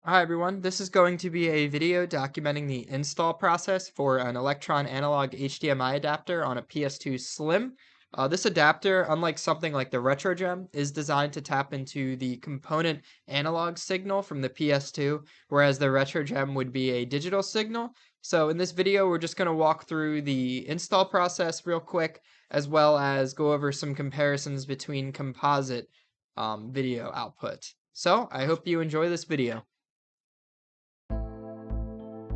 Hi everyone, this is going to be a video documenting the install process for an electron analog HDMI adapter on a PS2 Slim. This adapter, unlike something like the RetroGem, is designed to tap into the component analog signal from the PS2, whereas the RetroGem would be a digital signal. So in this video, we're just going to walk through the install process real quick, as well as go over some comparisons between composite video output. So I hope you enjoy this video.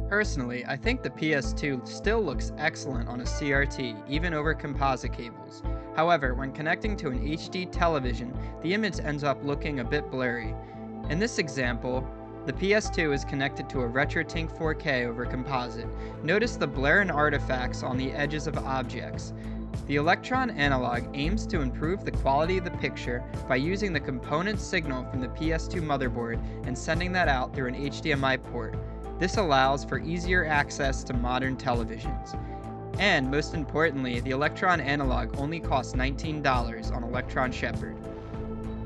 Personally, I think the PS2 still looks excellent on a CRT, even over composite cables. However, when connecting to an HD television, the image ends up looking a bit blurry. In this example, the PS2 is connected to a RetroTink 4K over composite. Notice the blur and artifacts on the edges of objects. The Electron Analog aims to improve the quality of the picture by using the component signal from the PS2 motherboard and sending that out through an HDMI port. This allows for easier access to modern televisions. And most importantly, the Electron Analog only costs $19 on Electron Shepherd.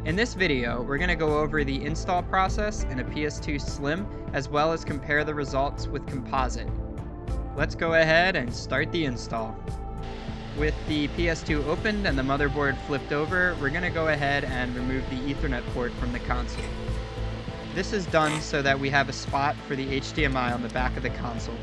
In this video, we're going to go over the install process in a PS2 Slim, as well as compare the results with composite. Let's go ahead and start the install. With the PS2 opened and the motherboard flipped over, we're going to go ahead and remove the Ethernet port from the console. This is done so that we have a spot for the HDMI on the back of the console.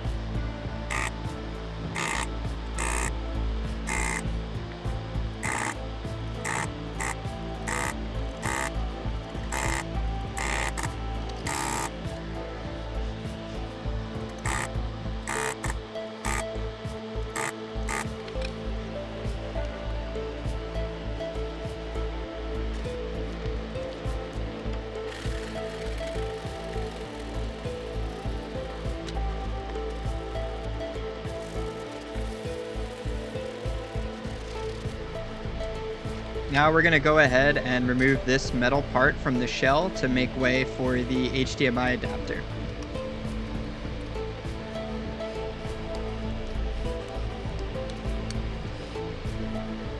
Now we're going to go ahead and remove this metal part from the shell to make way for the HDMI adapter.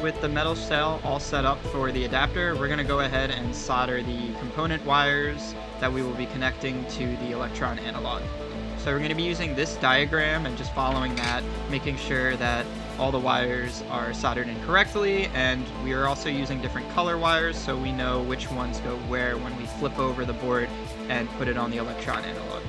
With the metal shell all set up for the adapter, we're going to go ahead and solder the component wires that we will be connecting to the Electron Analog. So we're going to be using this diagram and just following that, making sure that all the wires are soldered in correctly, and we are also using different color wires so we know which ones go where when we flip over the board and put it on the Electron Analog.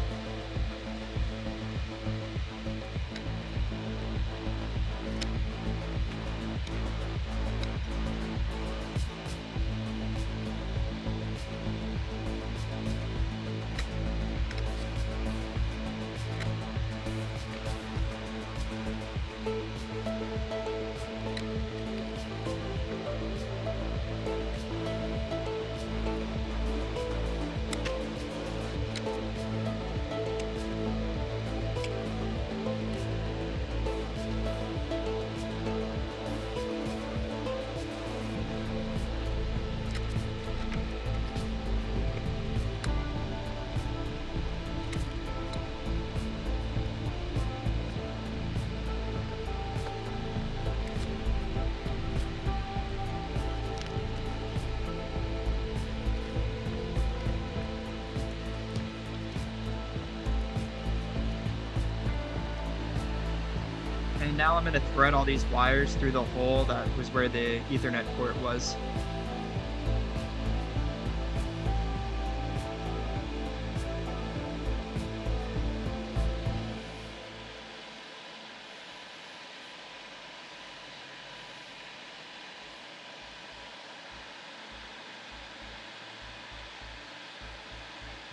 And now I'm going to thread all these wires through the hole that was where the Ethernet port was.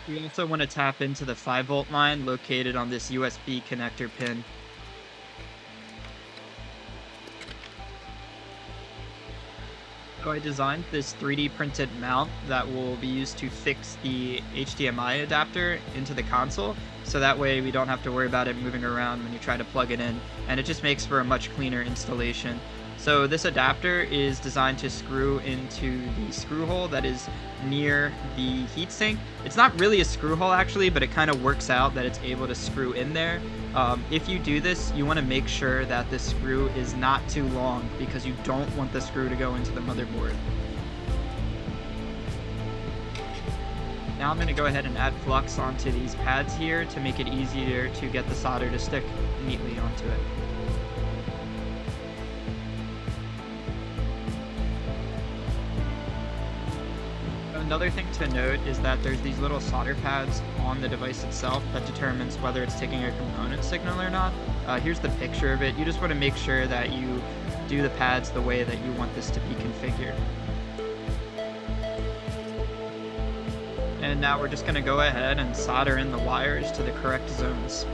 We also want to tap into the 5-volt line located on this USB connector pin. So I designed this 3D printed mount that will be used to fix the HDMI adapter into the console, so that way we don't have to worry about it moving around when you try to plug it in, and it just makes for a much cleaner installation. So this adapter is designed to screw into the screw hole that is near the heatsink. It's not really a screw hole actually, but it kind of works out that it's able to screw in there. If you do this, you want to make sure that the screw is not too long because you don't want the screw to go into the motherboard. Now I'm going to go ahead and add flux onto these pads here to make it easier to get the solder to stick neatly onto it. Another thing to note is that there's these little solder pads on the device itself that determines whether it's taking a component signal or not. Here's the picture of it. You just want to make sure that you do the pads the way that you want this to be configured. And now we're just going to go ahead and solder in the wires to the correct zones.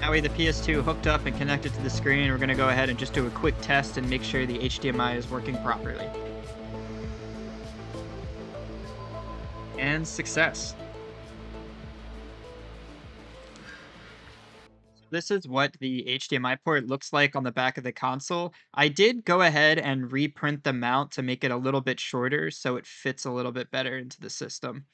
That way the PS2 hooked up and connected to the screen. We're going to go ahead and just do a quick test and make sure the HDMI is working properly. And success. This is what the HDMI port looks like on the back of the console. I did go ahead and reprint the mount to make it a little bit shorter so it fits a little bit better into the system.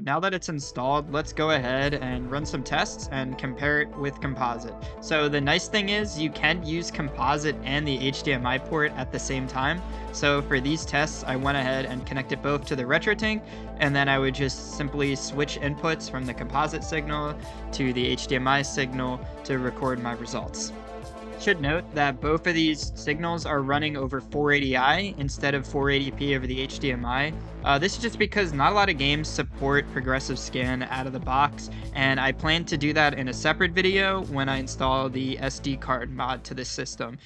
Now that it's installed, let's go ahead and run some tests and compare it with Composite. So the nice thing is you can use Composite and the HDMI port at the same time. So for these tests, I went ahead and connected both to the RetroTink, and then I would just simply switch inputs from the Composite signal to the HDMI signal to record my results. Should note that both of these signals are running over 480i instead of 480p over the HDMI. This is just because not a lot of games support progressive scan out of the box, and I plan to do that in a separate video when I install the SD card mod to this system.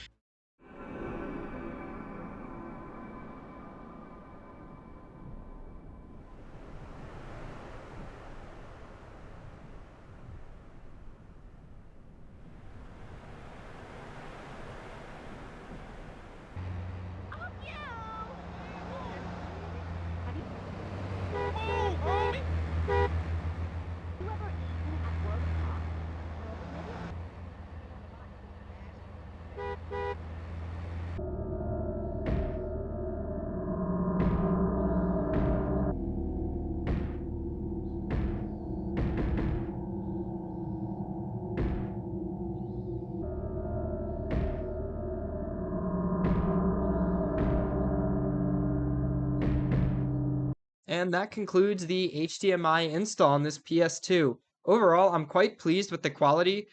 And that concludes the HDMI install on this PS2. Overall, I'm quite pleased with the quality.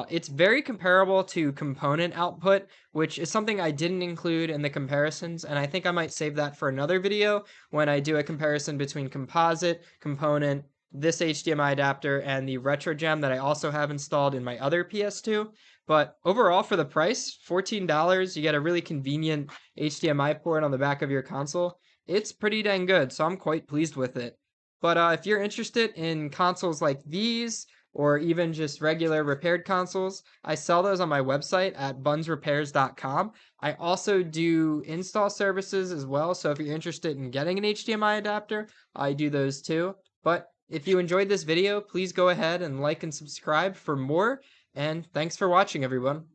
It's very comparable to component output, which is something I didn't include in the comparisons, and I think I might save that for another video when I do a comparison between composite, component, this HDMI adapter, and the RetroGem that I also have installed in my other PS2. But overall, for the price, $14, you get a really convenient HDMI port on the back of your console. It's pretty dang good, so I'm quite pleased with it. But if you're interested in consoles like these, or even just regular repaired consoles, I sell those on my website at bunsrepairs.com. I also do install services as well, so if you're interested in getting an HDMI adapter, I do those too. But if you enjoyed this video, please go ahead and like and subscribe for more, and thanks for watching, everyone.